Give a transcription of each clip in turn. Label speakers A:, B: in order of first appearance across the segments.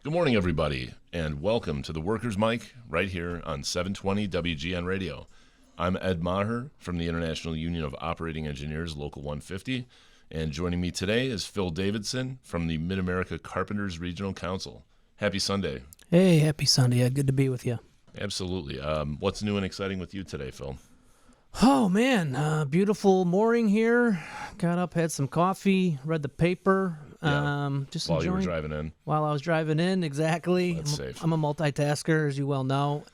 A: Good morning, everybody, and welcome to the Workers' Mic right here on 720 WGN Radio. I'm Ed Maher from the International Union of Operating Engineers, Local 150, and joining me today is Phil Davidson from the Mid-America Carpenters Regional Council. Happy Sunday.
B: Hey, happy Sunday. Good to be with you.
A: Absolutely. What's new and exciting with you today, Phil?
B: Oh, man. Beautiful morning here. Got up, had some coffee, read the paper. Just
A: While
B: enjoying.
A: you were driving in?
B: While I was driving in, exactly.
A: That's safe.
B: I'm a multitasker, as you well know.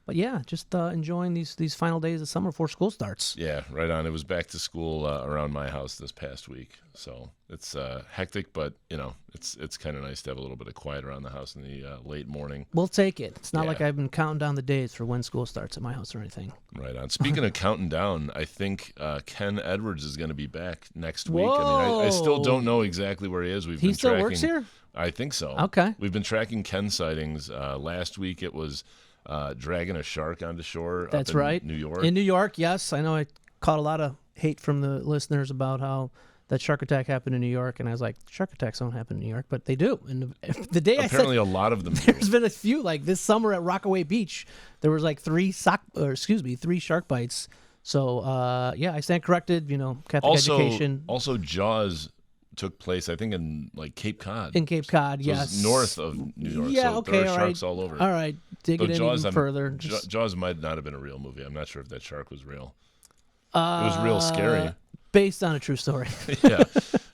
B: But yeah, just enjoying these final days of summer before school starts.
A: Yeah, right on. It was back to school around my house this past week, so it's hectic, but it's kind of nice to have a little bit of quiet around the house in the late morning.
B: We'll take it. It's not
A: Yeah.
B: like I've been counting down the days for when school starts at my house or anything.
A: Right on. Speaking of counting down, I think Ken Edwards is going to be back next week.
B: Whoa.
A: I mean, I still don't know exactly where he is.
B: He still works here?
A: I think so.
B: Okay.
A: We've been tracking Ken sightings. Last week it was dragging a shark onto shore.
B: That's
A: up in
B: right.
A: New York.
B: In New York, yes. I know I caught a lot of hate from the listeners about how that shark attack happened in New York, and I was like, shark attacks don't happen in New York, but they do. And the day
A: Apparently,
B: I
A: a lot of them.
B: said, there's been a few, like this summer at Rockaway Beach, there was like three shark bites. So yeah, I stand corrected. Catholic education
A: Also, Jaws took place, I think, in like Cape Cod.
B: in Cape Cod.
A: So
B: Yes,
A: it's north of New York.
B: Yeah,
A: so
B: okay,
A: there are
B: all
A: sharks
B: right.
A: all over.
B: All right, dig
A: So
B: it in even further.
A: Jaws might not have been a real movie. I'm not sure if that shark was real. It was real scary.
B: Based on a true story.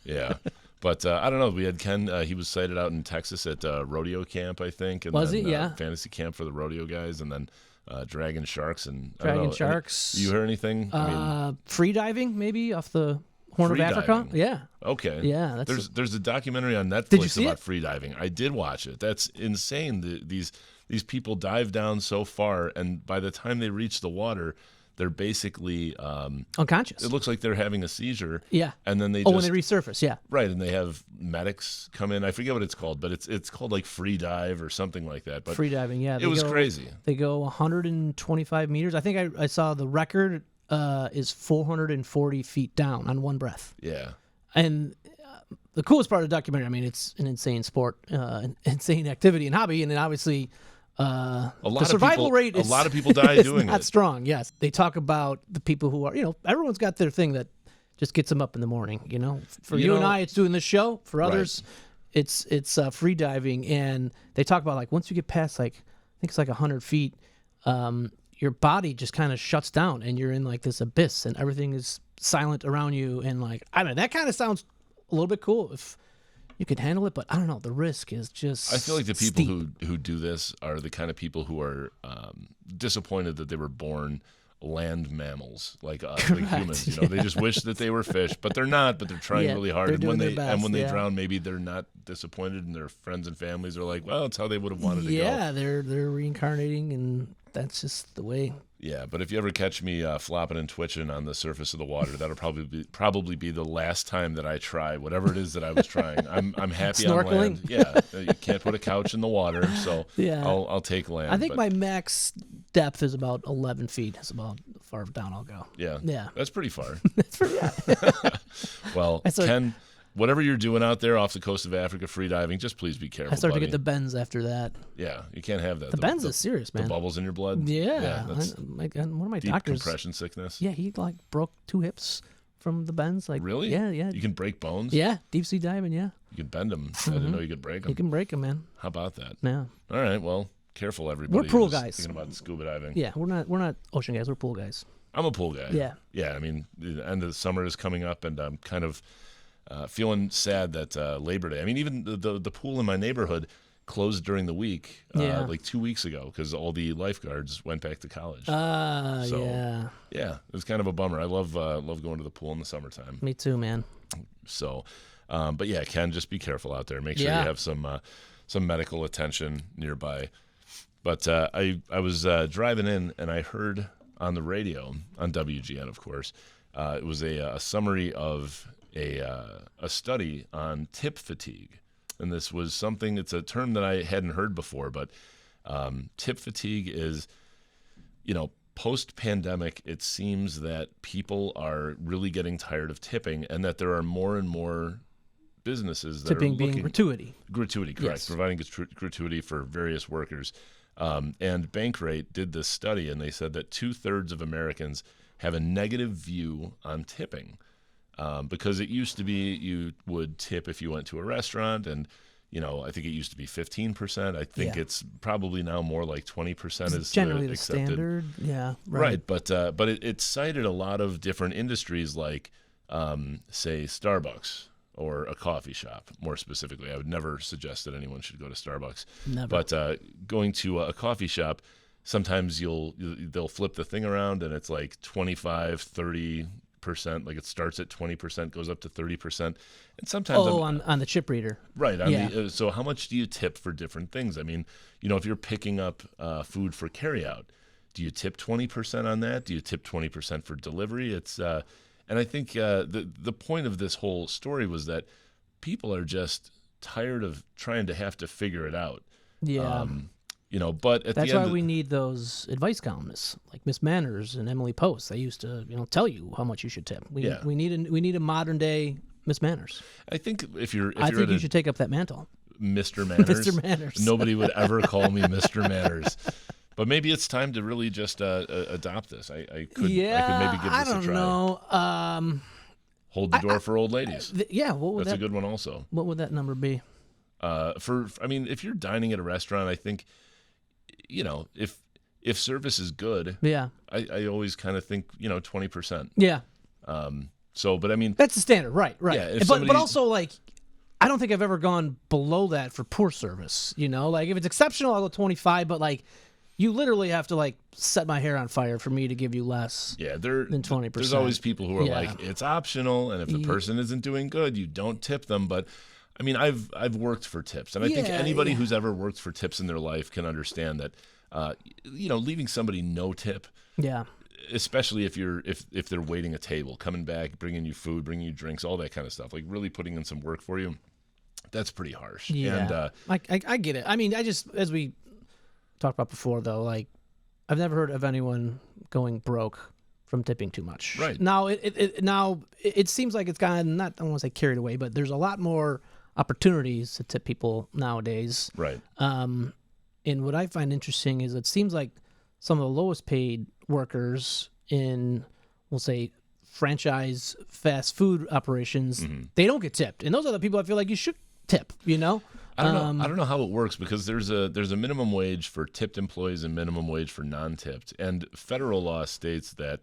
A: Yeah. But I don't know. We had Ken. He was sighted out in Texas at rodeo camp, I think. And
B: Was
A: then,
B: he? Yeah.
A: Fantasy camp for the rodeo guys, and then dragging sharks. And I don't
B: Dragon
A: know,
B: sharks.
A: You hear anything?
B: Free diving, maybe off the Horn of
A: Free
B: Africa.
A: diving.
B: Yeah.
A: Okay.
B: Yeah,
A: There's a documentary on
B: Did you
A: Netflix
B: see
A: about
B: it?
A: free diving. I did watch it. That's insane. These people dive down so far, and by the time they reach the water, they're basically
B: Unconscious.
A: it looks like they're having a seizure.
B: Yeah.
A: And then they
B: when
A: just
B: they resurface, yeah.
A: right, and they have medics come in. I forget what it's called, but it's called like free dive or something like that. But
B: Free diving, yeah.
A: it was crazy.
B: They go 125 meters. I think I saw the record is 440 feet down on one breath.
A: Yeah.
B: And the coolest part of the documentary, I mean, it's an insane sport, an insane activity and hobby, and then obviously the survival rate is
A: a lot of people die
B: is
A: doing
B: not
A: it.
B: strong. Yes, they talk about the people who are, everyone's got their thing that just gets them up in the morning. For you and I, it's doing this show. For others, it's free diving, and they talk about like once you get past like I think it's like 100 feet, your body just kind of shuts down, and you're in like this abyss, and everything is silent around you, and like I mean that kind of sounds a little bit cool if you could handle it, but I don't know. The risk is just.
A: I feel like the people
B: steep.
A: who do this are the kind of people who are disappointed that they were born land mammals like us, like humans. They just wish that they were fish, but they're not. But they're trying
B: Yeah,
A: really hard.
B: they're
A: And
B: doing
A: when
B: their
A: they
B: best,
A: when they
B: yeah.
A: drown, maybe they're not disappointed, and their friends and families are like, well, it's how they would have wanted to go.
B: Yeah, they're reincarnating, and that's just the way.
A: Yeah, but if you ever catch me flopping and twitching on the surface of the water, that'll probably be the last time that I try whatever it is that I was trying. I'm happy on
B: Snorkeling?
A: land. Yeah, you can't put a couch in the water, so
B: Yeah.
A: I'll take land.
B: I think
A: but
B: my max depth is about 11 feet. That's about how far down I'll go.
A: yeah, that's pretty far.
B: That's pretty.
A: Well,
B: I started-
A: Ken, whatever you're doing out there off the coast of Africa free diving, just please be careful.
B: I started to
A: buddy.
B: get the bends after that.
A: Yeah, you can't have that.
B: The bends is serious,
A: the
B: man.
A: bubbles in your blood.
B: Yeah,
A: that's
B: one of my
A: deep
B: doctors.
A: compression sickness.
B: Yeah, he like broke 2 hips from the bends. Like
A: Really?
B: Yeah.
A: You can break bones.
B: Yeah, deep sea diving. Yeah,
A: You can bend them. I didn't know you could break them.
B: you can break them, man.
A: How about that?
B: Yeah,
A: All right. Well, careful, everybody.
B: pool
A: who's
B: guys.
A: Thinking about scuba diving.
B: yeah. We're not ocean guys. We're pool guys.
A: I'm a pool guy.
B: Yeah.
A: Yeah. I mean, the end of the summer is coming up, and I'm kind of feeling sad that Labor Day. I mean, even the pool in my neighborhood closed during the week,
B: Yeah.
A: like 2 weeks ago, because all the lifeguards went back to college. So-
B: Yeah.
A: Yeah, it was kind of a bummer. I love going to the pool in the summertime.
B: Me too, man.
A: So, but yeah, Ken, just be careful out there. Make sure
B: Yeah.
A: you have some medical attention nearby. But I was driving in, and I heard on the radio, on WGN, of course, it was a summary of a study on tip fatigue. And this was something, it's a term that I hadn't heard before, but tip fatigue is, post-pandemic, it seems that people are really getting tired of tipping, and that there are more and more businesses that
B: Tipping
A: are looking
B: being gratuity.
A: gratuity, correct?
B: Yes.
A: Providing gratuity for various workers. And Bankrate did this study, and they said that 2/3 of Americans have a negative view on tipping, because it used to be you would tip if you went to a restaurant, and I think it used to be 15%. I think
B: Yeah.
A: it's probably now more like 20% is
B: Generally the
A: accepted.
B: standard. Yeah.
A: Right, but it cited a lot of different industries, like say Starbucks or a coffee shop. More specifically, I would never suggest that anyone should go to Starbucks.
B: Never.
A: But going to a coffee shop, sometimes they'll flip the thing around and it's like 25, 30%. Like it starts at 20%, goes up to 30%, and sometimes
B: on the chip reader.
A: right.
B: Yeah.
A: So how much do you tip for different things? I mean, if you're picking up food for carryout, do you tip 20% on that? Do you tip 20% for delivery? And I think the point of this whole story was that people are just tired of trying to have to figure it out.
B: Yeah.
A: But at
B: That's
A: the
B: why
A: end,
B: we need those advice columnists like Miss Manners and Emily Post. They used to, tell you how much you should tip. We need a modern day Miss Manners.
A: I think if you're
B: I think you should take up that mantle.
A: Mr. Manners,
B: Mr. Manners.
A: nobody would ever call me Mr. Manners. But maybe it's time to really just adopt this. I could maybe give this
B: I
A: a
B: don't
A: try.
B: know.
A: Hold the door for old ladies.
B: What would
A: That's a good one also.
B: What would that number be?
A: If you're dining at a restaurant, I think, if service is good,
B: Yeah.
A: I always kind of think 20%.
B: Yeah.
A: But I mean,
B: That's the standard, right?
A: Yeah, if
B: but
A: somebody's-
B: also like, I don't think I've ever gone below that for poor service. Like if it's exceptional, I'll go 25. But like, you literally have to like set my hair on fire for me to give you less.
A: yeah,
B: than 20%.
A: There's always people who are
B: Yeah.
A: like, it's optional, and if the person isn't doing good, you don't tip them. But I mean, I've worked for tips, and I think
B: Yeah,
A: anybody
B: yeah.
A: who's ever worked for tips in their life can understand that. Leaving somebody no tip,
B: Yeah.
A: especially if they're waiting a table, coming back, bringing you food, bringing you drinks, all that kind of stuff, like really putting in some work for you, that's pretty harsh.
B: Yeah.
A: And
B: I get it. I mean, as we talked about before, though, like I've never heard of anyone going broke from tipping too much.
A: Right.
B: Now, it seems like it's gotten, I don't want to say carried away, but there's a lot more opportunities to tip people nowadays.
A: right.
B: And what I find interesting is it seems like some of the lowest paid workers in, we'll say, franchise fast food operations, they don't get tipped. And those are the people I feel like you should tip,
A: I don't know how it works, because there's a minimum wage for tipped employees and minimum wage for non-tipped. And federal law states that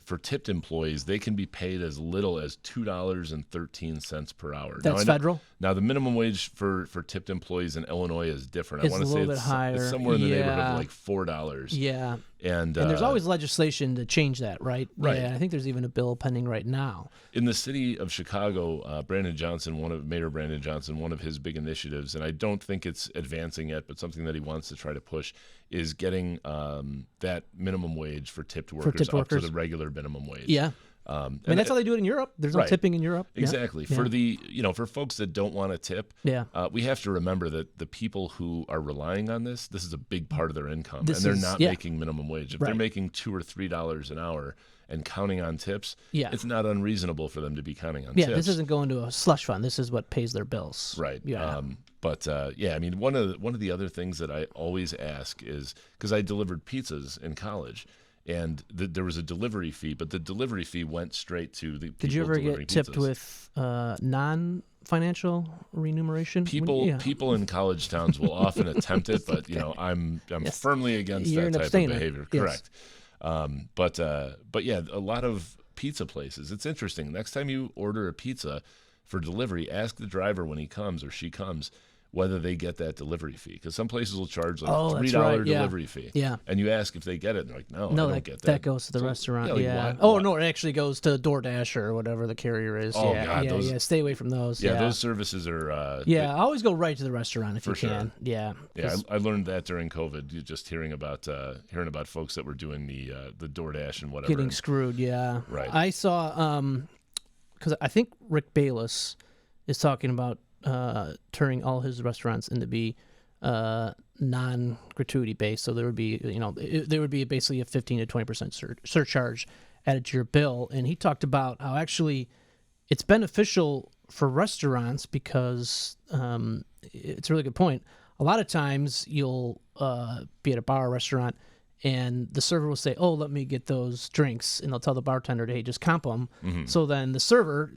A: for tipped employees, they can be paid as little as $2.13 per hour.
B: That's federal?
A: Now, the minimum wage for tipped employees in Illinois is different.
B: It's
A: I want
B: a
A: to say
B: little bit higher.
A: it's somewhere in the neighborhood
B: Yeah.
A: of like $4.
B: Yeah.
A: And
B: And there's always legislation to change that, right?
A: Right.
B: Yeah, I think there's even a bill pending right now.
A: in the city of Chicago, Mayor Brandon Johnson, one of his big initiatives, and I don't think it's advancing yet, but something that he wants to try to push, is getting that minimum wage for tipped workers up to the regular minimum wage.
B: Yeah. I mean, that's how they do it in Europe. There's no
A: Right.
B: tipping in Europe. Yeah.
A: Exactly.
B: Yeah.
A: For folks that don't want to tip,
B: Yeah.
A: we have to remember that the people who are relying on this is a big part of their income,
B: This
A: and they're
B: is-
A: not
B: yeah.
A: making minimum wage. If
B: Right.
A: they're making $2 or $3 an hour and counting on tips,
B: Yeah.
A: it's not unreasonable for them to be counting on
B: Yeah,
A: tips.
B: this isn't going to a slush fund. This is what pays their bills.
A: Right.
B: Yeah.
A: I mean, one of the other things that I always ask is, because I delivered pizzas in college, and there was a delivery fee, but the delivery fee went straight to the people
B: Did you ever
A: delivering
B: get tipped
A: pizzas.
B: with non-financial remuneration?
A: People in college towns will often attempt it, but I'm
B: Yes.
A: firmly against
B: You're
A: that
B: an
A: type
B: abstainer.
A: of behavior.
B: Yes.
A: Correct. But yeah, a lot of pizza places. It's interesting. Next time you order a pizza for delivery, ask the driver when he comes or she comes whether they get that delivery fee, because some places will charge like
B: Oh,
A: a
B: that's
A: $3
B: right, yeah.
A: delivery fee.
B: Yeah.
A: And you ask if they get it, and they're like, no, I
B: No,
A: don't get that.
B: that goes to the
A: So,
B: restaurant.
A: like,
B: Yeah.
A: why-
B: Oh
A: why-
B: no, it actually goes to DoorDash or whatever the carrier is.
A: Oh,
B: yeah,
A: God,
B: yeah. Stay away from those.
A: Yeah,
B: Yeah,
A: those services are.
B: Yeah, always go right to the restaurant if
A: For
B: you
A: sure.
B: can. Yeah.
A: Yeah,
B: 'cause-
A: I learned that during COVID. Just hearing about folks that were doing the DoorDash and whatever.
B: getting
A: and-
B: screwed. Yeah.
A: Right.
B: I saw because I think Rick Bayless is talking about turning all his restaurants into be non-gratuity based. So there would be there would be basically a 15 to 20% surcharge added to your bill. And he talked about how actually it's beneficial for restaurants because it's a really good point. A lot of times you'll be at a bar or restaurant and the server will say, "Oh, let me get those drinks," and they'll tell the bartender, "Hey, just comp them." So then the server,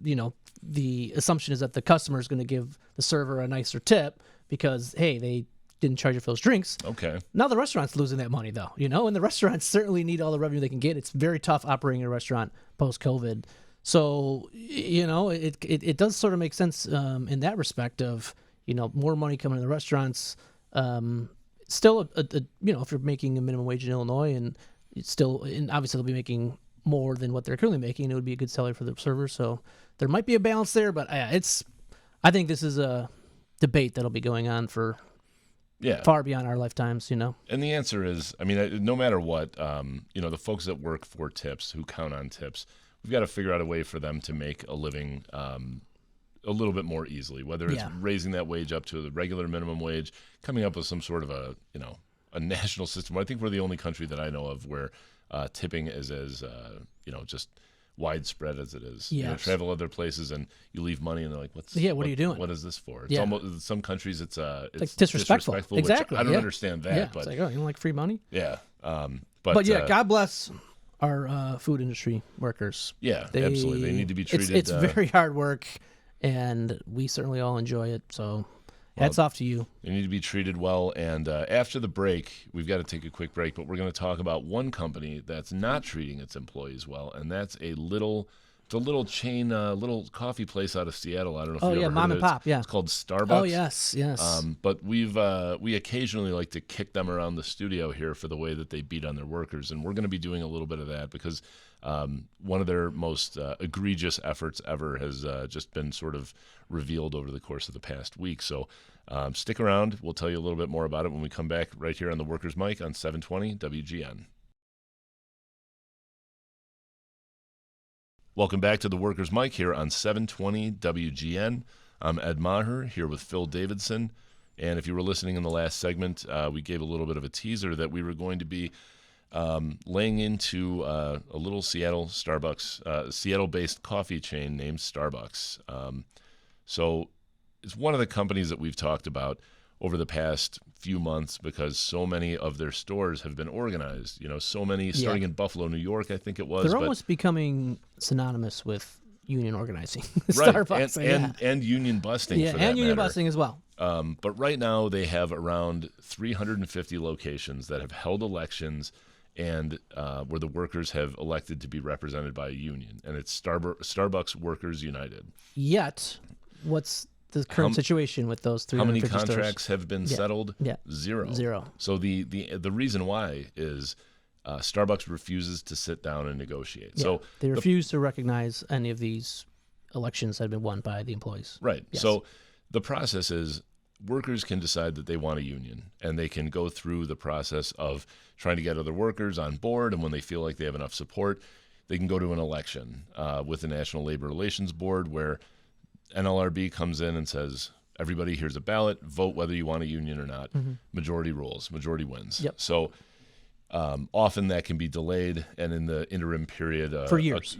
B: the assumption is that the customer is going to give the server a nicer tip because, hey, they didn't charge you for those drinks.
A: Okay.
B: Now the restaurant's losing that money though, and the restaurants certainly need all the revenue they can get. It's very tough operating a restaurant post-COVID. So, it does sort of make sense in that respect of, more money coming to the restaurants. Still, if you're making a minimum wage in Illinois and obviously they'll be making more than what they're currently making, it would be a good salary for the server. So there might be a balance there, but I think this is a debate that'll be going on for far beyond our lifetimes,
A: And the answer is, no matter what, the folks that work for tips, who count on tips, we've got to figure out a way for them to make a living a little bit more easily, whether it's raising that wage up to the regular minimum wage, coming up with some sort of a national system. I think we're the only country that I know of where tipping is as, just widespread as it is.
B: Yes.
A: Travel other places and you leave money and they're like, what
B: are you doing?
A: What is this for? It's almost, some countries it's
B: like disrespectful. Exactly.
A: Which I don't understand that, but
B: it's like, oh, you don't like free money?
A: Yeah.
B: But God bless our food industry workers.
A: Yeah, absolutely. They need to be treated.
B: It's very hard work, and we certainly all enjoy it. So hats off to you.
A: They need to be treated well. And after the break, we've got to take a quick break, but we're going to talk about one company that's not treating its employees well, and that's a little chain, little coffee place out of Seattle. I don't know if you've ever heard
B: mom
A: of
B: and
A: it.
B: pop. Yeah,
A: it's called Starbucks.
B: Oh yes.
A: But we occasionally like to kick them around the studio here for the way that they beat on their workers, and we're going to be doing a little bit of that because one of their most egregious efforts ever has just been sort of revealed over the course of the past week. So stick around. We'll tell you a little bit more about it when we come back right here on the Workers' Mic on 720 WGN. Welcome back to the Workers' Mic here on 720 WGN. I'm Ed Maher here with Phil Davidson. And if you were listening in the last segment, we gave a little bit of a teaser that we were going to be laying into a little Seattle-based coffee chain named Starbucks. So it's one of the companies that we've talked about over the past few months because so many of their stores have been organized. So many starting in Buffalo, New York, I think it was.
B: They're almost becoming synonymous with union organizing.
A: Right,
B: Starbucks,
A: and union busting.
B: Yeah,
A: for that
B: and union
A: matter.
B: busting as well.
A: But right now they have around 350 locations that have held elections and where the workers have elected to be represented by a union, and it's Starbucks Workers United.
B: Yet, what's the current situation with those 350
A: How many
B: stores?
A: contracts have been settled?
B: Yeah.
A: Zero. So the reason why is Starbucks refuses to sit down and negotiate.
B: Yeah.
A: So
B: they refuse to recognize any of these elections that have been won by the employees.
A: Right.
B: Yes.
A: So the process is workers can decide that they want a union, and they can go through the process of trying to get other workers on board, and when they feel like they have enough support, they can go to an election with the National Labor Relations Board where NLRB comes in and says, everybody, here's a ballot, vote whether you want a union or not.
B: Mm-hmm.
A: Majority rules, majority wins.
B: Yep.
A: So often that can be delayed, and in the interim period,
B: for years,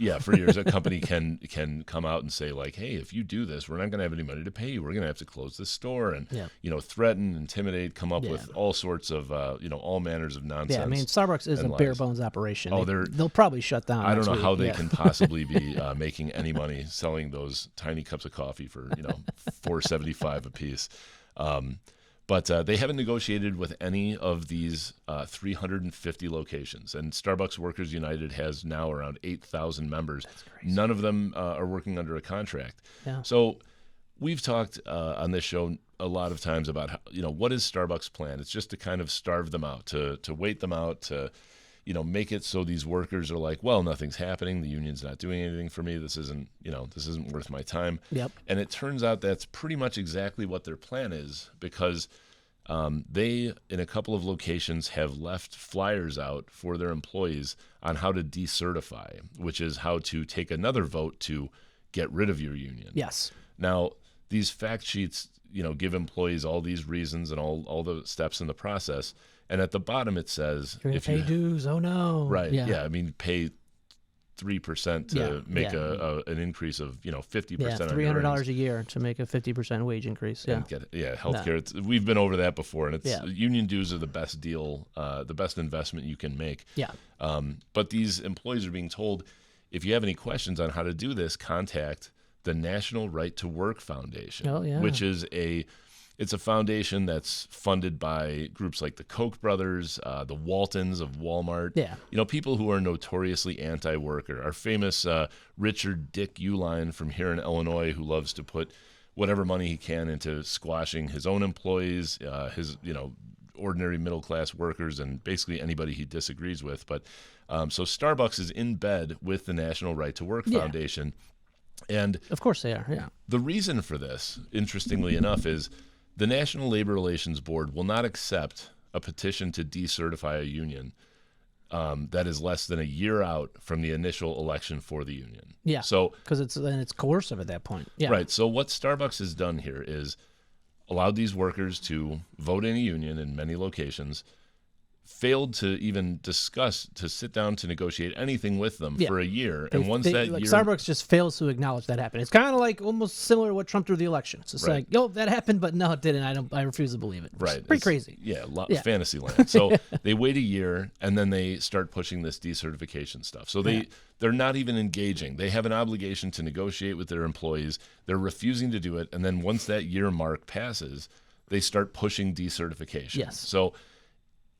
A: a company can come out and say like, hey, if you do this, we're not going to have any money to pay you. We're going to have to close this store, and threaten, intimidate, come up with all sorts of all manners of nonsense.
B: Yeah, I mean, Starbucks is a bare bones operation. They'll probably shut down.
A: I don't know
B: next
A: how
B: week.
A: they can possibly be making any money selling those tiny cups of coffee for $4.75 a piece. But they haven't negotiated with any of these 350 locations. And Starbucks Workers United has now around 8,000 members.
B: That's crazy.
A: None of them are working under a contract.
B: Yeah.
A: So we've talked on this show a lot of times about how, what is Starbucks' plan? It's just to kind of starve them out, to wait them out, to make it so these workers are like, well, nothing's happening. The union's not doing anything for me. This isn't worth my time.
B: Yep.
A: And it turns out that's pretty much exactly what their plan is, because they, in a couple of locations, have left flyers out for their employees on how to decertify, which is how to take another vote to get rid of your union.
B: Yes.
A: Now, these fact sheets, give employees all these reasons and all the steps in the process. And at the bottom it says,
B: You're going to pay dues. Oh no.
A: Right. Yeah. I mean, pay 3% to
B: Yeah,
A: make
B: yeah.
A: an increase of 50%
B: Yeah,
A: on your
B: $300
A: earnings.
B: a year to make a 50% wage increase. Yeah.
A: And healthcare. We've been over that before, and
B: Yeah.
A: union dues are the best deal, the best investment you can make.
B: Yeah.
A: But these employees are being told, if you have any questions on how to do this, contact the National Right to Work Foundation,
B: Oh, yeah.
A: which is it's a foundation that's funded by groups like the Koch brothers, the Waltons of Walmart.
B: Yeah.
A: People who are notoriously anti-worker. Our famous Richard Dick Uihlein from here in Illinois, who loves to put whatever money he can into squashing his own employees, his ordinary middle-class workers, and basically anybody he disagrees with. But so Starbucks is in bed with the National Right to Work
B: Yeah.
A: Foundation. And
B: Of course they are. Yeah.
A: the reason for this, interestingly enough, is the National Labor Relations Board will not accept a petition to decertify a union that is less than a year out from the initial election for the union.
B: Yeah.
A: So,
B: Because it's coercive at that point. Yeah.
A: right. So what Starbucks has done here is allowed these workers to vote in a union in many locations, failed to even discuss, to sit down to negotiate anything with them
B: Yeah.
A: for a year.
B: They-
A: And once
B: they-
A: that
B: like
A: year...
B: Starbucks just fails to acknowledge that happened. It's kind of like almost similar to what Trump threw the election. It's just
A: Right.
B: like, yo, that happened, but no, it didn't. I refuse to believe it. It's
A: Right.
B: pretty
A: It's-
B: crazy.
A: Yeah,
B: Yeah.
A: fantasy land. So they wait a year and then they start pushing this decertification stuff. So they're not even engaging. They have an obligation to negotiate with their employees. They're refusing to do it. And then once that year mark passes, they start pushing decertification.
B: Yes.
A: So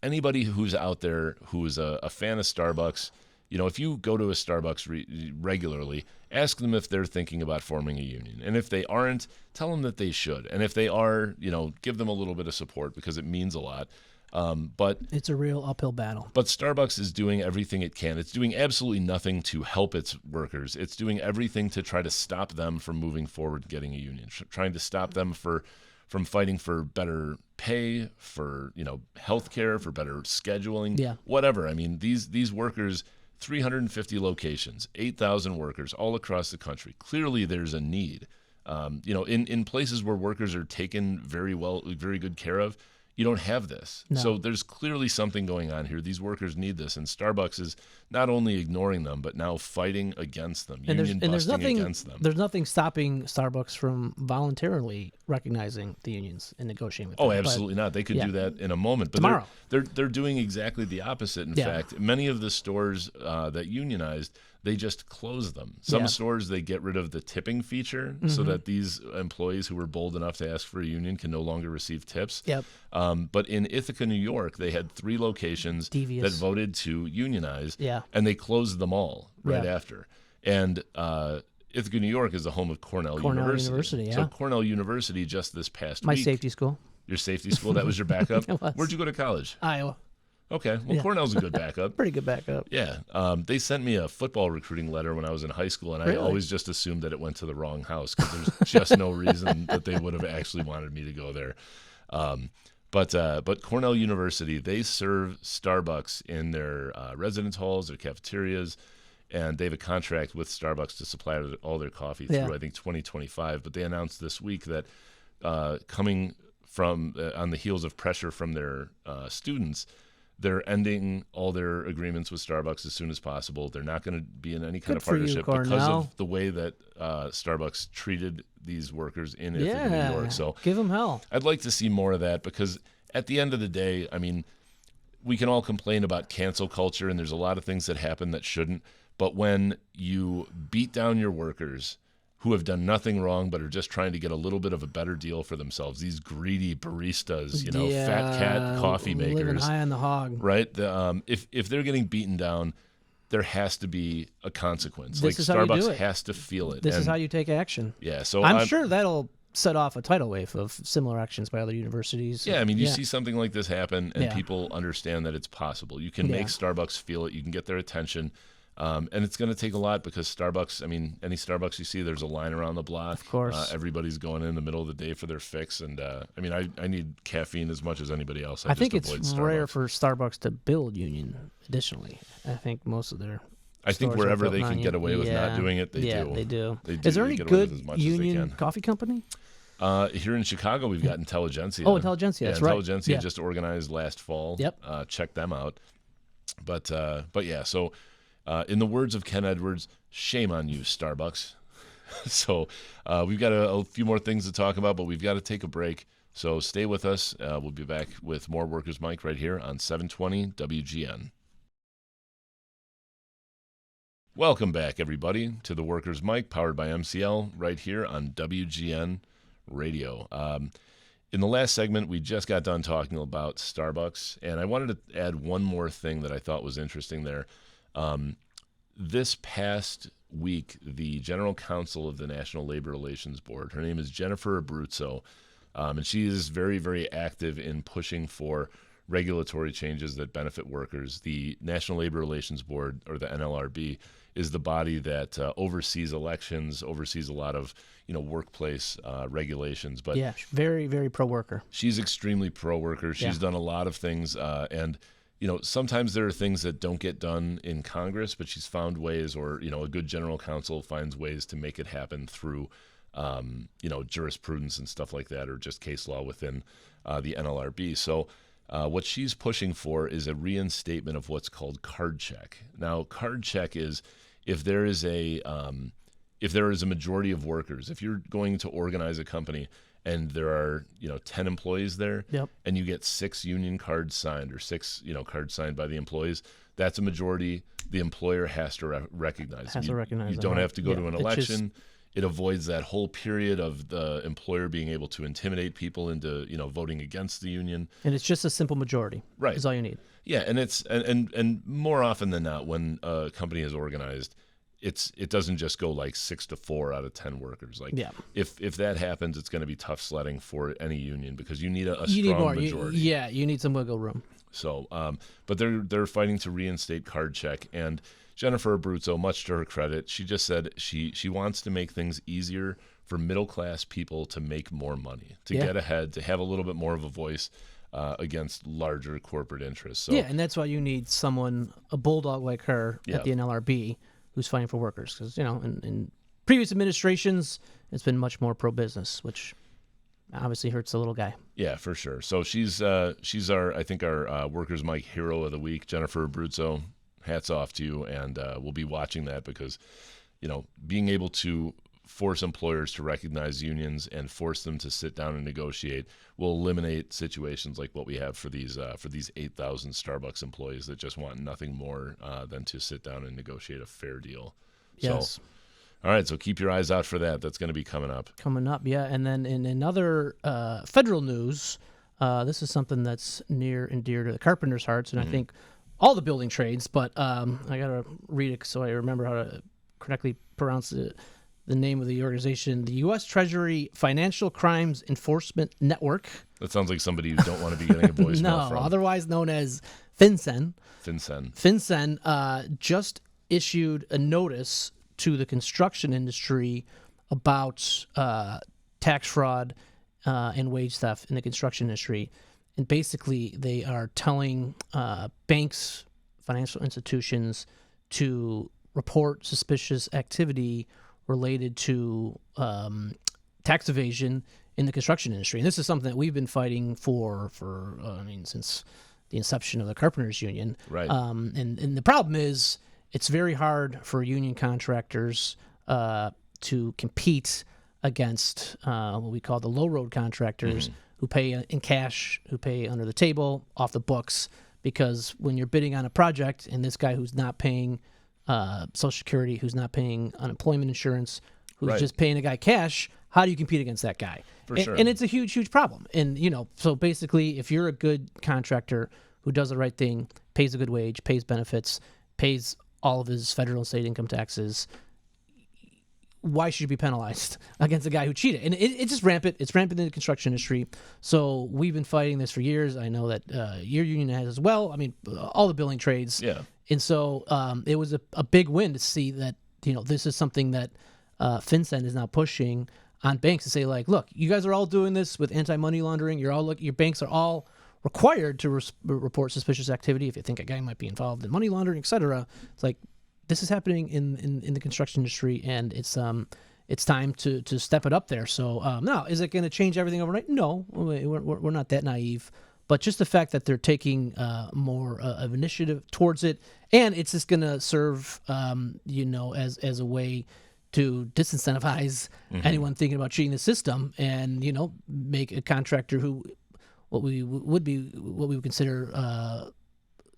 A: anybody who's out there who is a fan of Starbucks, if you go to a Starbucks regularly, ask them if they're thinking about forming a union. And if they aren't, tell them that they should. And if they are, give them a little bit of support because it means a lot. But
B: It's a real uphill battle.
A: Starbucks is doing everything it can. It's doing absolutely nothing to help its workers. It's doing everything to try to stop them from moving forward, getting a union, trying to stop them from fighting for better pay, for health care, for better scheduling,
B: Yeah.
A: whatever. I mean, these workers, 350 locations, 8,000 workers all across the country. Clearly, there's a need. In places where workers are taken very good care of, you don't have this.
B: No.
A: So there's clearly something going on here. These workers need this, and Starbucks is not only ignoring them, but now fighting against them,
B: And
A: union
B: there's
A: busting
B: nothing
A: against them.
B: there's nothing stopping Starbucks from voluntarily recognizing the unions and negotiating with them.
A: Oh,
B: But-
A: absolutely not. They could
B: yeah.
A: do that in a moment. But
B: Tomorrow.
A: they're doing exactly the opposite. In
B: Yeah.
A: fact, many of the stores that unionized, they just close them. Some
B: Yeah.
A: stores, they get rid of the tipping feature so that these employees who were bold enough to ask for a union can no longer receive tips.
B: Yep.
A: But in Ithaca, New York, they had 3 locations
B: Devious.
A: that voted to unionize,
B: Yeah.
A: and they closed them all right
B: Yeah.
A: after. And Ithaca, New York is the home of Cornell University.
B: Yeah.
A: So Cornell University just this past
B: My
A: week,
B: safety school,
A: your safety school, that was your backup?
B: It was.
A: Where'd you go to college?
B: Iowa.
A: Okay, well,
B: Yeah.
A: Cornell's a good backup.
B: Pretty good backup.
A: Yeah, they sent me a football recruiting letter when I was in high school, and I
B: Really?
A: always just assumed that it went to the wrong house because there's just no reason that they would have actually wanted me to go there. But Cornell University, they serve Starbucks in their residence halls, their cafeterias, and they have a contract with Starbucks to supply all their coffee
B: Yeah.
A: through, I think, 2025. But they announced this week that coming from on the heels of pressure from their students, they're ending all their agreements with Starbucks as soon as possible. They're not going to be in any kind
B: Good
A: of
B: for you,
A: partnership because
B: Cornell.
A: of the way that Starbucks treated these workers in Ithaca,
B: Yeah.
A: New York. So
B: give them hell.
A: I'd like to see more of that because at the end of the day, I mean, we can all complain about cancel culture and there's a lot of things that happen that shouldn't. But when you beat down your workers who have done nothing wrong but are just trying to get a little bit of a better deal for themselves, these greedy baristas, fat cat coffee
B: Living
A: makers,
B: high on the hog.
A: right? If they're getting beaten down, there has to be a consequence.
B: This is how you do
A: Starbucks
B: it.
A: has to feel it.
B: This is
A: And,
B: how you take action.
A: yeah. So
B: I'm sure that'll set off a tidal wave of similar actions by other universities.
A: Yeah, I mean, you see something like this happen, and
B: Yeah.
A: people understand that it's possible. You can
B: Yeah.
A: make Starbucks feel it. You can get their attention. And it's going to take a lot because Starbucks, I mean, any Starbucks you see, there's a line around the block.
B: Of course.
A: Everybody's going in the middle of the day for their fix. And I mean, I need caffeine as much as anybody else.
B: I think
A: just
B: it's
A: avoid
B: rare
A: Starbucks.
B: for Starbucks to build union. Additionally, I think most of their
A: I think
B: stores are
A: wherever
B: built
A: they can
B: non-union.
A: get away with not
B: Yeah.
A: doing it, they
B: yeah,
A: do.
B: they do.
A: They do.
B: Is there
A: They
B: any
A: get away with
B: good
A: as much as they
B: union
A: can.
B: coffee company?
A: Here in Chicago, we've got Intelligentsia.
B: Oh, Intelligentsia,
A: Yeah,
B: that's right.
A: Intelligentsia
B: Yeah.
A: just organized last fall.
B: Yep.
A: Check them out. But yeah, so In the words of Ken Edwards, shame on you, Starbucks. So we've got a few more things to talk about, but we've got to take a break. So stay with us. We'll be back with more Workers' Mic right here on 720 WGN. Welcome back, everybody, to the Workers' Mic, powered by MCL, right here on WGN Radio. In the last segment, we just got done talking about Starbucks, and I wanted to add one more thing that I thought was interesting there. This past week, the General Counsel of the National Labor Relations Board, her name is Jennifer Abruzzo, and she is very, very active in pushing for regulatory changes that benefit workers. The National Labor Relations Board, or the NLRB, is the body that oversees elections, oversees a lot of workplace regulations. But
B: yeah, very, very pro-worker.
A: She's extremely pro-worker. She's done a lot of things, and sometimes there are things that don't get done in Congress, but she's found ways, or a good general counsel finds ways to make it happen through jurisprudence and stuff like that, or just case law within the NLRB. So what she's pushing for is a reinstatement of what's called card check. Now, card check is if there is a majority of workers, if you're going to organize a company and there are 10 employees there, and you get 6 union cards signed, or 6 cards signed by the employees, that's a majority. The employer has to recognize. You don't have to go to an election. It avoids that whole period of the employer being able to intimidate people into voting against the union.
B: And it's just a simple majority. Right, is all you need.
A: Yeah, and it's and more often than not, when a company is organized, it doesn't just go like 6-4 out of 10 workers. Like, if that happens, it's going to be tough sledding for any union, because you need a strong majority.
B: You need some wiggle room.
A: So, but they're fighting to reinstate card check, and Jennifer Abruzzo, much to her credit, she just said she wants to make things easier for middle class people to make more money, to get ahead, to have a little bit more of a voice against larger corporate interests. So,
B: and that's why you need someone, a bulldog like her at the NLRB, who's fighting for workers. Because in previous administrations, it's been much more pro-business, which obviously hurts the little guy.
A: Yeah, for sure. So she's our Workers' Mic Hero of the Week, Jennifer Abruzzo. Hats off to you, and we'll be watching that, because being able to force employers to recognize unions and force them to sit down and negotiate will eliminate situations like what we have for these 8,000 Starbucks employees that just want nothing more than to sit down and negotiate a fair deal.
B: Yes.
A: So, all right, so keep your eyes out for that. That's going to be coming up.
B: And then in other federal news, this is something that's near and dear to the carpenters' hearts, and I think all the building trades, but I got to read it so I remember how to correctly pronounce the name of the organization, the U.S. Treasury Financial Crimes Enforcement Network.
A: That sounds like somebody you don't want to be getting a voicemail from.
B: Otherwise known as FinCEN. FinCEN just issued a notice to the construction industry about tax fraud and wage theft in the construction industry. And basically, they are telling banks, financial institutions, to report suspicious activity related to tax evasion in the construction industry. And this is something that we've been fighting for since the inception of the Carpenters Union.
A: Right.
B: And the problem is, it's very hard for union contractors to compete against what we call the low road contractors, who pay in cash, who pay under the table, off the books, because when you're bidding on a project and this guy who's not paying Social Security, who's not paying unemployment insurance, who's just paying a guy cash, how do you compete against that guy?
A: Sure.
B: And it's a huge, huge problem. And, so basically, if you're a good contractor who does the right thing, pays a good wage, pays benefits, pays all of his federal and state income taxes, why should you be penalized against a guy who cheated? And it's just rampant. It's rampant in the construction industry. So we've been fighting this for years. I know that your union has as well. I mean, all the building trades.
A: Yeah.
B: And so it was a big win to see that, this is something that FinCEN is now pushing on banks to say, like, look, you guys are all doing this with anti-money laundering. Your banks are all required to report suspicious activity if you think a guy might be involved in money laundering, et cetera. It's like, this is happening in the construction industry, and it's time to step it up there. So now, is it going to change everything overnight? No, we're not that naive, but just the fact that they're taking more of initiative towards it, and it's just going to serve, as a way to disincentivize anyone thinking about cheating the system, and make a contractor who what we would consider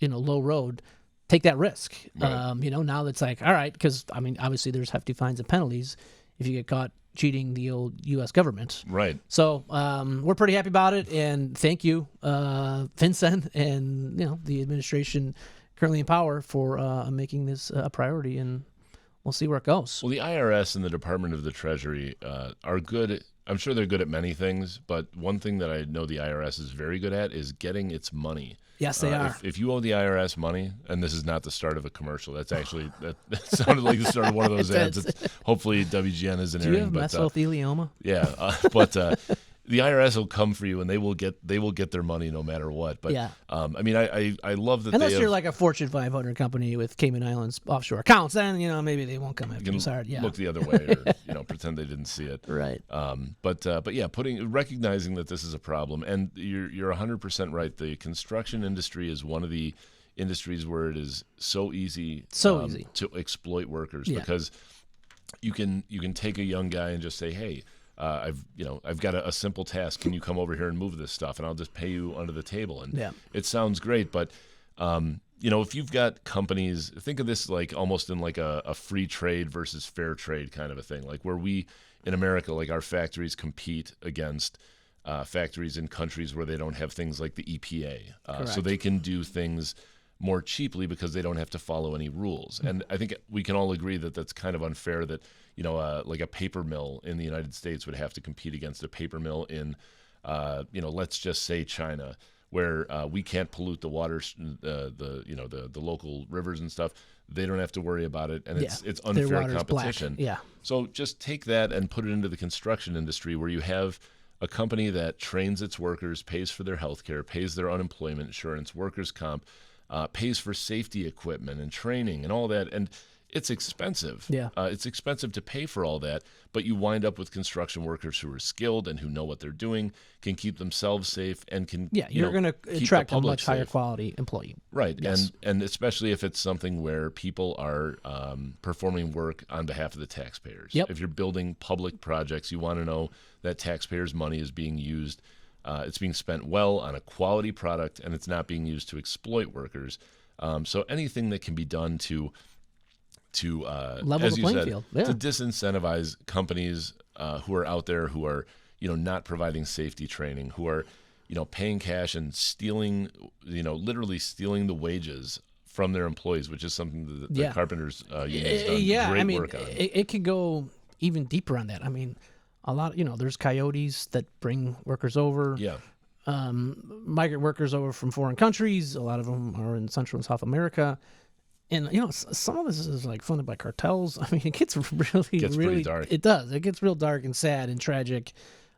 B: low road take that risk.
A: Right.
B: Now that's like, all right, because obviously there's hefty fines and penalties if you get caught cheating the old U.S. government.
A: Right.
B: So we're pretty happy about it, and thank you, FinCEN, and the administration currently in power for making this a priority, and we'll see where it goes.
A: Well, the IRS and the Department of the Treasury are good. I'm sure they're good at many things, but one thing that I know the IRS is very good at is getting its money.
B: Yes, they are.
A: If you owe the IRS money, and this is not the start of a commercial, that's actually that sounded like the start of one of those ads. Hopefully WGN isn't
B: Do you
A: airing.
B: have mesothelioma?
A: Yeah, but the IRS will come for you, and they will get their money no matter what. But
B: yeah.
A: I love that.
B: Unless you're like a Fortune 500 company with Cayman Islands offshore accounts, then maybe they won't come after you. Sorry, yeah.
A: Look the other way, or pretend they didn't see it.
B: Right.
A: But yeah, recognizing that this is a problem, and you're 100% right. The construction industry is one of the industries where it is so easy to exploit workers, because you can take a young guy and just say, hey, I've got a simple task. Can you come over here and move this stuff, and I'll just pay you under the table? And it sounds great, but if you've got companies, think of this like almost in like a free trade versus fair trade kind of a thing, like where we in America, like our factories compete against factories in countries where they don't have things like the EPA, so they can do things more cheaply because they don't have to follow any rules. And I think we can all agree that that's kind of unfair that, like a paper mill in the United States would have to compete against a paper mill in, let's just say China, where we can't pollute the waters, the local rivers and stuff. They don't have to worry about it, and it's unfair competition.
B: Black. Yeah.
A: So just take that and put it into the construction industry, where you have a company that trains its workers, pays for their health care, pays their unemployment insurance, workers' comp, pays for safety equipment and training and all that. And it's expensive.
B: Yeah.
A: It's expensive to pay for all that, but you wind up with construction workers who are skilled and who know what they're doing, can keep themselves safe, and can
B: you're going to attract a much higher quality employee.
A: Right.
B: Yes.
A: And especially if it's something where people are performing work on behalf of the taxpayers.
B: Yep.
A: If you're building public projects, you want to know that taxpayers' money is being used. It's being spent well on a quality product, and it's not being used to exploit workers. So anything that can be done to
B: level
A: as
B: the
A: you
B: playing
A: said,
B: field. Yeah.
A: to disincentivize companies who are out there who are not providing safety training, who are paying cash and stealing, literally stealing the wages from their employees, which is something that the carpenters union has done great work on.
B: It can go even deeper on that. A lot, there's coyotes that bring workers over.
A: Yeah.
B: Migrant workers over from foreign countries. A lot of them are in Central and South America. And, some of this is like funded by cartels. It gets really
A: pretty dark.
B: It does. It gets real dark and sad and tragic.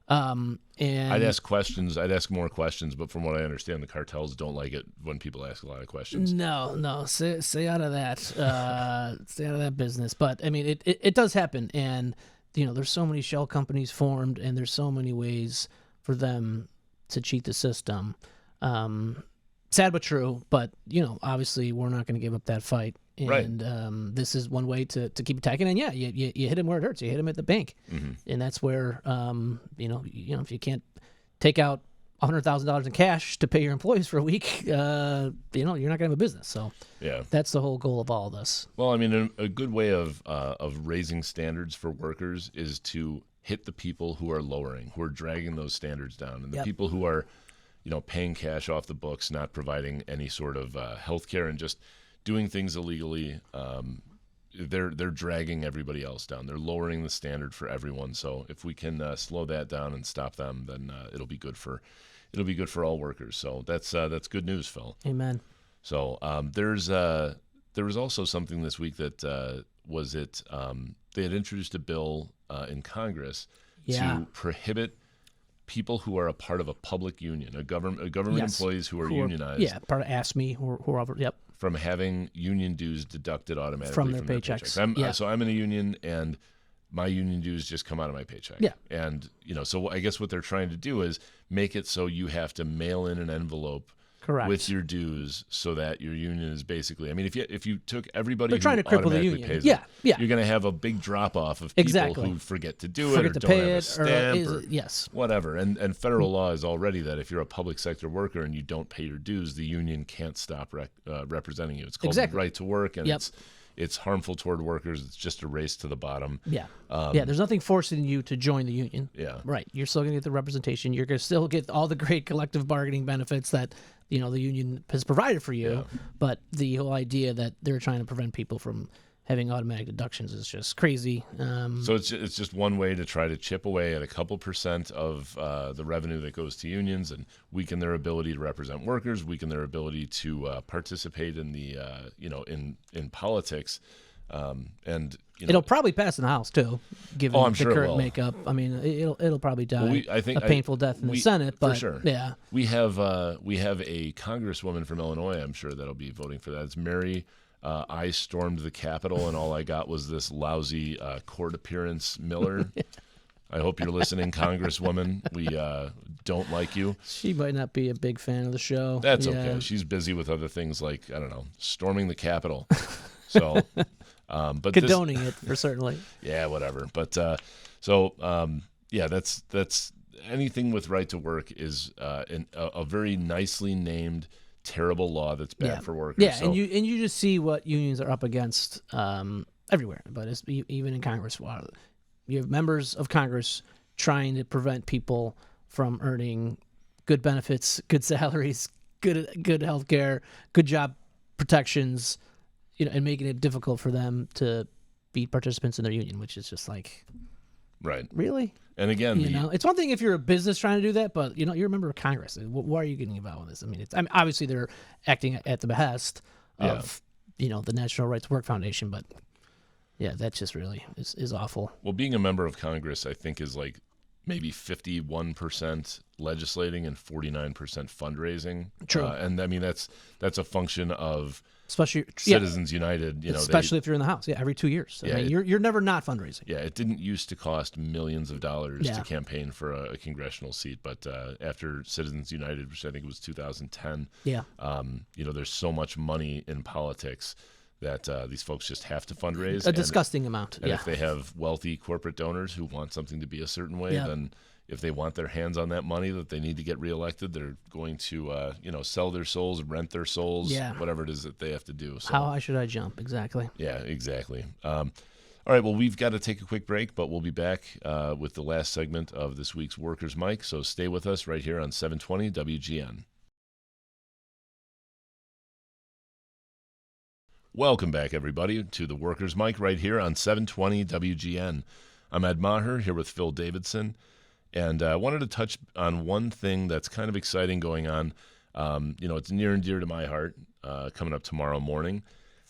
B: And
A: I'd ask questions. I'd ask more questions. But from what I understand, the cartels don't like it when people ask a lot of questions.
B: No. Stay out of that. Stay out of that business. But, it does happen. And, there's so many shell companies formed, and there's so many ways for them to cheat the system. Sad but true, but obviously we're not going to give up that fight, and
A: right.
B: This is one way to keep attacking. And you hit him where it hurts. You hit him at the bank, and that's where if you can't take out $100,000 in cash to pay your employees for a week, you're not going to have a business. So that's the whole goal of all of this.
A: Well, a good way of raising standards for workers is to hit the people who are lowering, who are dragging those standards down, and the people who are paying cash off the books, not providing any sort of health care, and just doing things illegally. They're dragging everybody else down. They're lowering the standard for everyone. So if we can slow that down and stop them, then it'll be good for all workers. So that's good news, Phil.
B: Amen.
A: So there was also something this week that they had introduced a bill in Congress to prohibit people who are a part of a public union, a government employees who are unionized.
B: Part of AFSCME or whoever. Yep.
A: From having union dues deducted automatically
B: from their paychecks.
A: So I'm in a union, and my union dues just come out of my paycheck.
B: Yeah.
A: And, so I guess what they're trying to do is make it so you have to mail in an envelope
B: Correct.
A: with your dues so that your union is basically, I mean, if you took everybody
B: They're trying to cripple the union.
A: pays
B: Yeah,
A: it, you're going to have a big drop off of people
B: Exactly.
A: who forget to do it
B: Forget
A: or
B: to
A: don't
B: pay
A: have a
B: it,
A: stamp
B: or
A: or
B: yes.
A: whatever. And federal law is already that if you're a public sector worker and you don't pay your dues, the union can't stop representing you. It's called
B: Exactly.
A: right to work, and
B: Yep.
A: it's harmful toward workers. It's just a race to the bottom.
B: Yeah. There's nothing forcing you to join the union.
A: Yeah.
B: Right. You're still going to get the representation. You're going to still get all the great collective bargaining benefits that, the union has provided for you.
A: Yeah.
B: But the whole idea that they're trying to prevent people from having automatic deductions is just crazy.
A: So it's just one way to try to chip away at a couple percent of the revenue that goes to unions and weaken their ability to represent workers, weaken their ability to participate in the in politics, and
B: it'll probably pass in the House too, given
A: I'm
B: the
A: sure it
B: current
A: will.
B: makeup. I mean, it'll probably die
A: I think
B: a painful death in the Senate. But
A: for sure.
B: yeah,
A: we have a congresswoman from Illinois, I'm sure, that'll be voting for that. It's Mary. I stormed the Capitol, and all I got was this lousy court appearance, Miller. I hope you're listening, Congresswoman. We don't like you.
B: she might not be a big fan of the show.
A: That's
B: Yeah.
A: okay. She's busy with other things like, I don't know, storming the Capitol. So, but
B: Condoning it for certainly.
A: yeah, whatever. But that's anything with right to work is a very nicely named terrible law that's bad for workers.
B: Yeah,
A: So,
B: and you just see what unions are up against everywhere, but it's even in Congress. You have members of Congress trying to prevent people from earning good benefits, good salaries, good health care, good job protections, and making it difficult for them to be participants in their union, which is just like,
A: right.
B: really?
A: And again,
B: It's one thing if you're a business trying to do that, but you're a member of Congress. Why are you getting involved with this? I mean, obviously they're acting at the behest of the National Right to Work Foundation, but yeah, that just really is awful.
A: well, being a member of Congress, I think, is like maybe 51% legislating and 49% fundraising.
B: True.
A: And I mean, that's a function of
B: Especially
A: Citizens United.
B: especially if you're in the House. Yeah, every 2 years. I mean, you're never not fundraising.
A: Yeah, it didn't used to cost millions of dollars
B: Yeah.
A: to campaign for a congressional seat, but after Citizens United, which I think was 2010,
B: Yeah.
A: there's so much money in politics that these folks just have to fundraise.
B: A disgusting amount.
A: And
B: Yeah.
A: if they have wealthy corporate donors who want something to be a certain way,
B: Yeah.
A: then if they want their hands on that money that they need to get reelected, they're going to, sell their souls, rent their souls,
B: Yeah.
A: whatever it is that they have to do. So,
B: How high should I jump? Exactly.
A: yeah, exactly. All right, well, we've got to take a quick break, but we'll be back with the last segment of this week's Workers' Mic. So stay with us right here on 720 WGN. Welcome back, everybody, to the Workers' Mic right here on 720 WGN. I'm Ed Maher here with Phil Davidson, and I wanted to touch on one thing that's kind of exciting going on. It's near and dear to my heart, coming up tomorrow morning.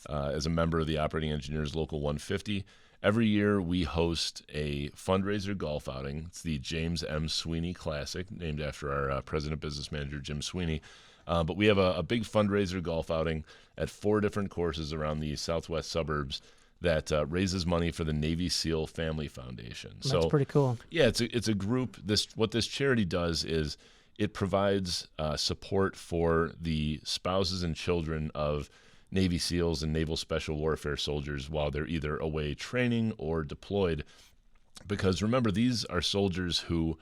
A: As a member of the Operating Engineers Local 150, every year we host a fundraiser golf outing. It's the James M. Sweeney Classic, named after our President Business Manager, Jim Sweeney. But we have a big fundraiser golf outing at 4 different courses around the southwest suburbs that raises money for the Navy SEAL Family Foundation.
B: That's pretty cool.
A: Yeah, it's a group. What this charity does is it provides support for the spouses and children of Navy SEALs and Naval Special Warfare soldiers while they're either away training or deployed. Because remember, these are soldiers who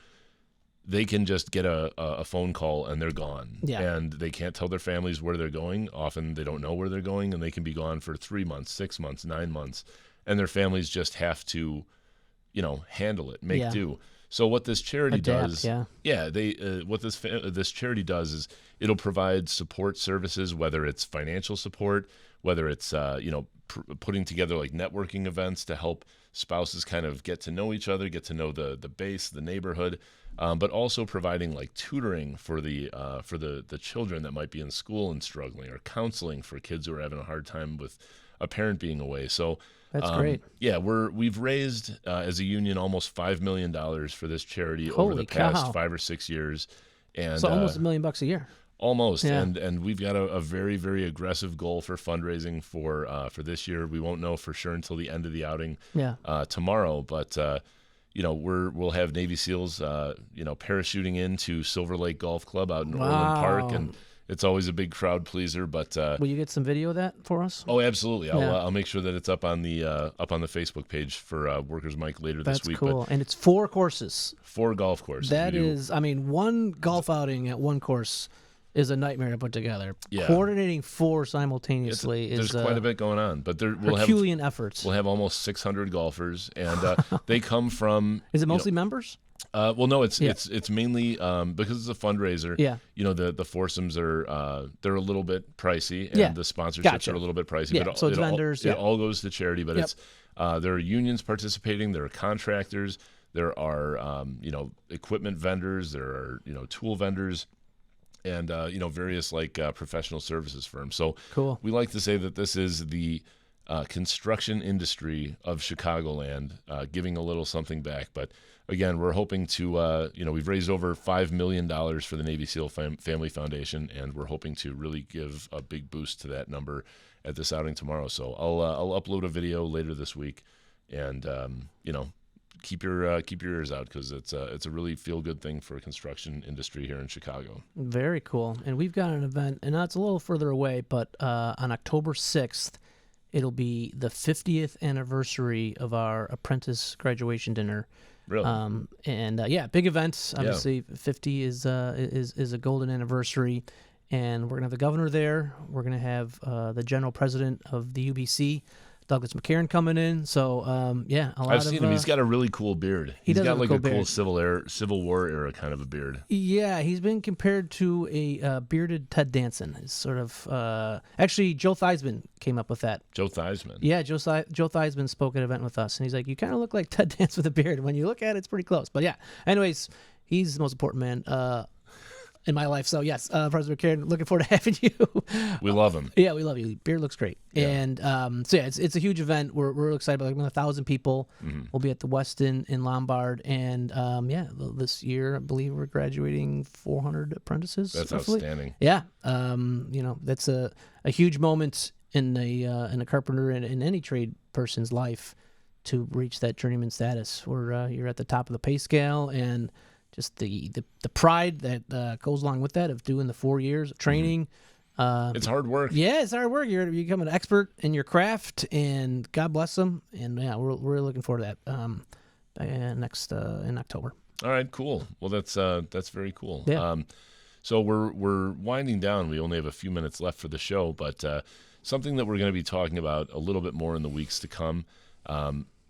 A: they can just get a phone call and they're gone.
B: Yeah.
A: And they can't tell their families where they're going. Often they don't know where they're going, and they can be gone for 3 months, 6 months, 9 months. And their families just have to, handle it, make do. So what this charity does, what this charity does is it'll provide support services, whether it's financial support, whether it's putting together like networking events to help spouses kind of get to know each other, get to know the base, the neighborhood, but also providing like tutoring for the children that might be in school and struggling, or counseling for kids who are having a hard time with a parent being away. So
B: That's great.
A: Yeah, we've raised as a union almost $5 million for this charity over the
B: Holy
A: past
B: cow.
A: 5 or 6 years, and
B: So almost $1 million a year.
A: Almost,
B: Yeah.
A: and we've got a very, very aggressive goal for fundraising for this year. We won't know for sure until the end of the outing
B: Yeah.
A: tomorrow, but we'll have Navy SEALs parachuting into Silver Lake Golf Club out in Orland Park, and it's always a big crowd pleaser. But
B: Will you get some video of that for us?
A: oh, absolutely,
B: Yeah.
A: I'll make sure that it's up on the Facebook page for Workers Mike later
B: That's
A: this week.
B: cool. And it's 4 courses.
A: But 4 golf courses.
B: That
A: We do-
B: is, I mean, one golf outing at one course is a nightmare to put together.
A: Yeah.
B: Coordinating 4 simultaneously
A: there's
B: is
A: quite a bit going on, but we'll have
B: Herculean efforts.
A: We'll have almost 600 golfers, and they come from.
B: Is it mostly members?
A: Well, no, it's
B: Yeah.
A: it's mainly because it's a fundraiser.
B: Yeah.
A: The foursomes are they're a little bit pricey, and
B: Yeah.
A: the sponsorships
B: Gotcha.
A: are a little bit pricey.
B: Yeah,
A: But
B: so it's
A: it
B: vendors,
A: All,
B: yeah.
A: It all goes to charity, but
B: Yep.
A: it's there are unions participating, there are contractors, there are equipment vendors, there are tool vendors. And various professional services firms. So
B: Cool.
A: we like to say that this is the construction industry of Chicagoland, giving a little something back. But again, we're hoping to we've raised over $5 million for the Navy SEAL Family Foundation, and we're hoping to really give a big boost to that number at this outing tomorrow. So I'll upload a video later this week, and keep your ears out, because it's a really feel good thing for a construction industry here in Chicago.
B: Very cool. And we've got an event, and it's a little further away, but on October 6th, it'll be the 50th anniversary of our apprentice graduation dinner.
A: Really?
B: Big event. Obviously, 50 is a golden anniversary, and we're gonna have the governor there. We're gonna have the general president of the UBC, Douglas McCarran, coming in. So
A: I've seen him. He's got a really cool beard.
B: He
A: He's
B: does
A: got
B: have a
A: like
B: cool
A: a cool
B: beard.
A: Civil War era kind of a beard.
B: Yeah, he's been compared to a bearded Ted Danson. It's sort of actually Joe Theismann came up with that.
A: Joe Theismann.
B: Yeah, Joe Theismann spoke at an event with us, and he's like, "You kind of look like Ted Danson with a beard. When you look at it, it's pretty close." But yeah, anyways, he's the most important man in my life. So yes, President McCarran, looking forward to having you.
A: We love him.
B: Yeah, we love you. Beard looks great.
A: Yeah.
B: And it's a huge event. We're real excited about it. Like 1,000 people. We'll be at the Westin in Lombard. And this year, I believe we're graduating 400 apprentices.
A: That's
B: roughly.
A: outstanding.
B: Yeah. That's a huge moment in a carpenter and in any trade person's life to reach that journeyman status where you're at the top of the pay scale, and just the pride that goes along with that of doing the 4 years of training.
A: It's hard work.
B: Yeah, it's hard work. You become an expert in your craft, and God bless them. And yeah, we're really looking forward to that next in October.
A: All right, cool. Well, that's very cool.
B: Yeah.
A: So we're winding down. We only have a few minutes left for the show, but something that we're going to be talking about a little bit more in the weeks to come.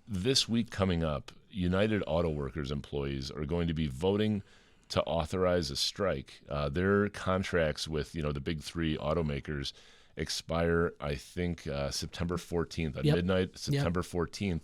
A: This week coming up, United Auto Workers employees are going to be voting to authorize a strike. Their contracts with the big 3 automakers expire, I think, September 14th at midnight, September 14th.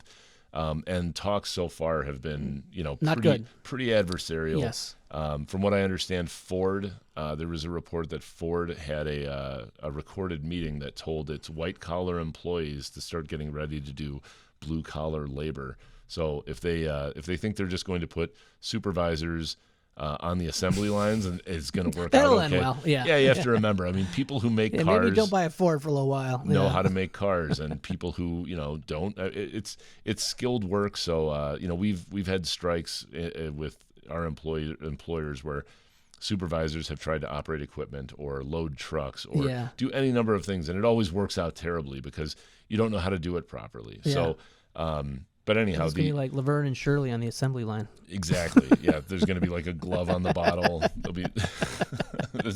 A: And talks so far have been,
B: Not good.
A: pretty adversarial.
B: Yes.
A: From what I understand, Ford, there was a report that Ford had a recorded meeting that told its white-collar employees to start getting ready to do blue-collar labor. So if they think they're just going to put supervisors on the assembly lines and it's going to work
B: That'll
A: out okay.
B: end well, yeah.
A: Yeah, you have to remember. I mean, people who make cars
B: Maybe don't buy a Ford for a little while.
A: know how to make cars, and people who don't. It's skilled work. So we've had strikes with our employers where supervisors have tried to operate equipment or load trucks or do any number of things, and it always works out terribly because you don't know how to do it properly.
B: Yeah.
A: So but anyhow,
B: It's going to be like Laverne and Shirley on the assembly line.
A: Exactly. Yeah, there's going to be like a glove on the bottle. There'll be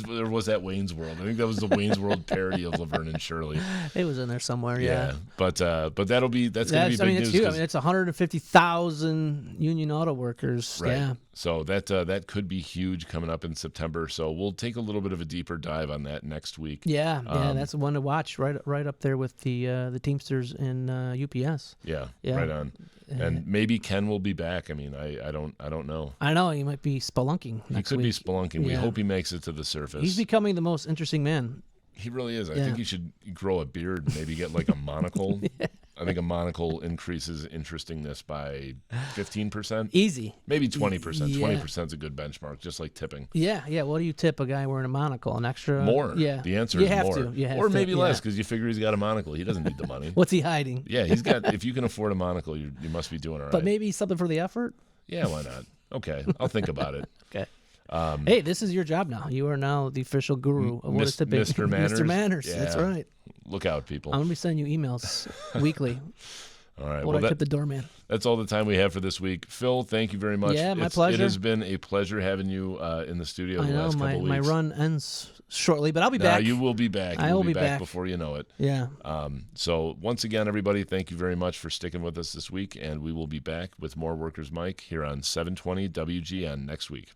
A: there was that Wayne's World. I think that was the Wayne's World parody of Laverne and Shirley.
B: It was in there somewhere. Yeah.
A: But that's going to be big
B: It's
A: news.
B: huge. I mean, it's 150,000 union auto workers.
A: Right.
B: Yeah.
A: So that could be huge coming up in September. So we'll take a little bit of a deeper dive on that next week.
B: Yeah. That's one to watch. Right up there with the Teamsters and UPS.
A: Yeah.
B: Yeah.
A: Right on. And maybe Ken will be back. I mean, I don't know.
B: I know he might be spelunking next
A: He could
B: week.
A: be spelunking. We
B: Yeah.
A: hope he makes it to the surface.
B: He's becoming the most interesting man.
A: He really is. I
B: Yeah.
A: think he should grow a beard and maybe get like a monocle. I think a monocle increases interestingness by 15%,
B: Easy.
A: maybe 20%.
B: Yeah.
A: 20% is a good benchmark, just like tipping.
B: Yeah. What do you tip a guy wearing a monocle? An extra?
A: More.
B: Yeah.
A: The answer
B: you
A: is
B: have
A: more.
B: To. You have
A: or
B: to,
A: maybe
B: yeah.
A: less because you figure he's got a monocle. He doesn't need the money.
B: What's he hiding?
A: Yeah, he's got. If you can afford a monocle, you must be doing all right.
B: But maybe something for the effort.
A: Yeah, why not? Okay, I'll think about it.
B: Okay. Hey, this is your job now. You are now the official guru of what is tipping.
A: Mr. Manners.
B: Mr. Manners.
A: Yeah.
B: That's right.
A: Look out, people.
B: I'm gonna be sending you emails weekly.
A: All right.
B: What I tip the doorman.
A: That's all the time we have for this week. Phil, thank you very much.
B: Yeah, my pleasure.
A: It has been a pleasure having you in the studio the last couple weeks.
B: My run ends shortly, but I'll be back.
A: You will be back.
B: I will be back
A: before you know it.
B: Yeah.
A: So once again, everybody, thank you very much for sticking with us this week, and we will be back with more Workers Mike here on 720 WGN next week.